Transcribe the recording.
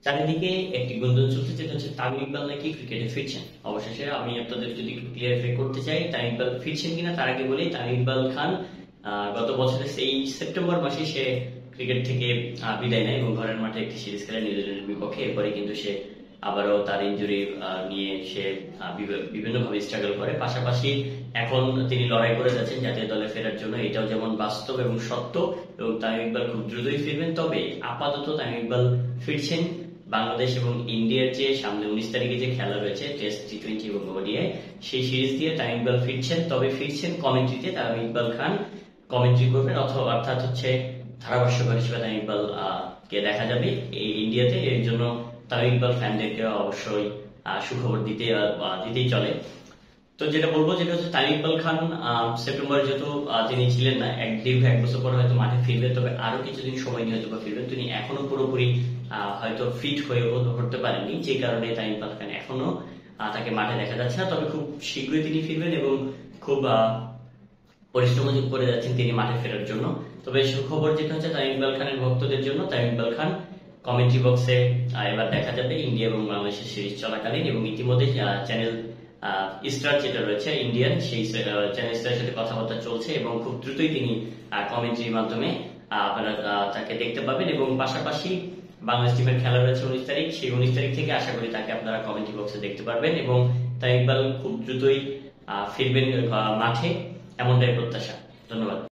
চারিদিকে একটি গুঞ্জন চলছে, যেটা হচ্ছে তামিম ইকবাল নাকি ক্রিকেটে ফিরছেন। অবশেষে আমি আপনাদের যদি একটু ক্লিয়ারিফাই করতে চাই তামিম ইকবাল ফিরছেন কিনা, তার আগে বলি তামিম ইকবাল খান গত বছরের সেই সেপ্টেম্বর মাসে সে ক্রিকেট থেকে বিদায় নেয় এবং ঘরের মাঠে একটি সিরিজ খেলে নিউজিল্যান্ডের বিপক্ষে। এরপরে কিন্তু সে আবারও তার ইনজুরি নিয়ে সে বিভিন্নভাবে স্ট্রাগল করে। পাশাপাশি এখন তিনি লড়াই করে যাচ্ছেন জাতীয় দলে ফেরার জন্য, এটাও যেমন বাস্তব এবং সত্য, এবং তামিম ইকবাল খুব দ্রুতই ফিরবেন। তবে আপাতত তামিম ইকবাল ফিরছেন বাংলাদেশ এবং ইন্ডিয়ার যে সামনে 19 তারিখে যে খেলা রয়েছে টেস্ট, টি-20 এবং ওডিআই, সেই সিরিজ দিয়ে তামিম ইকবাল ফিরছেন। তবে ফিরছেন কমেন্ট্রিতে, তামিম ইকবাল খান কমেন্ট্রি করবেন, অথবা অর্থাৎ হচ্ছে ধারাভাষ্যকার হিসেবে তামিম ইকবাল কে দেখা যাবে এই ইন্ডিয়াতে। এর জন্য তামিম ইকবাল ফ্যানদেরকে অবশ্যই সুখবর দিতেই চলে। তো যেটা বলবো যেটা হচ্ছে তামিম ইকবাল খান সেপ্টেম্বরে যেহেতু তিনি ছিলেন না, দীর্ঘ 1 বছর পরে হয়তো মাঠে ফিরবেন, তবে আরো কিছুদিন সময় নিয়ে হয়তো ফিরবেন। তিনি এখনো পুরোপুরি হয়তো ফিট হয়ে উঠতে পারেননি, যে কারণে তামিম ইকবাল খান এখনো তাকে মাঠে দেখা যাচ্ছে না। তবে খুব শীঘ্রই তিনি ফিরবেন এবং খুব পরিশ্রম করে যাচ্ছেন তিনি মাঠে ফেরার জন্য। তবে সুখবর যেটা হচ্ছে তামিম ইকবাল খানের ভক্তদের জন্য, তামিম ইকবাল খান কমেন্ট্রি বক্সে এবার দেখা যাবে ইন্ডিয়া এবং বাংলাদেশের সিরিজ চলাকালীন। এবং ইতিমধ্যে চ্যানেল স্টার যেটা রয়েছে ইন্ডিয়ান, সেই চ্যানেল স্টারের সাথে কথাবার্তা চলছে এবং খুব দ্রুতই তিনি কমেন্ট্রির মাধ্যমে আপনারা তাকে দেখতে পাবেন। এবং পাশাপাশি বাংলাদেশ টিমের খেলা রয়েছে 19 তারিখ, সেই 19 তারিখ থেকে আশা করি তাকে আপনারা কমেন্ট্রি বক্সে দেখতে পারবেন এবং তামিম ইকবাল খুব দ্রুতই ফিরবেন মাঠে, এমনটাই প্রত্যাশা। ধন্যবাদ।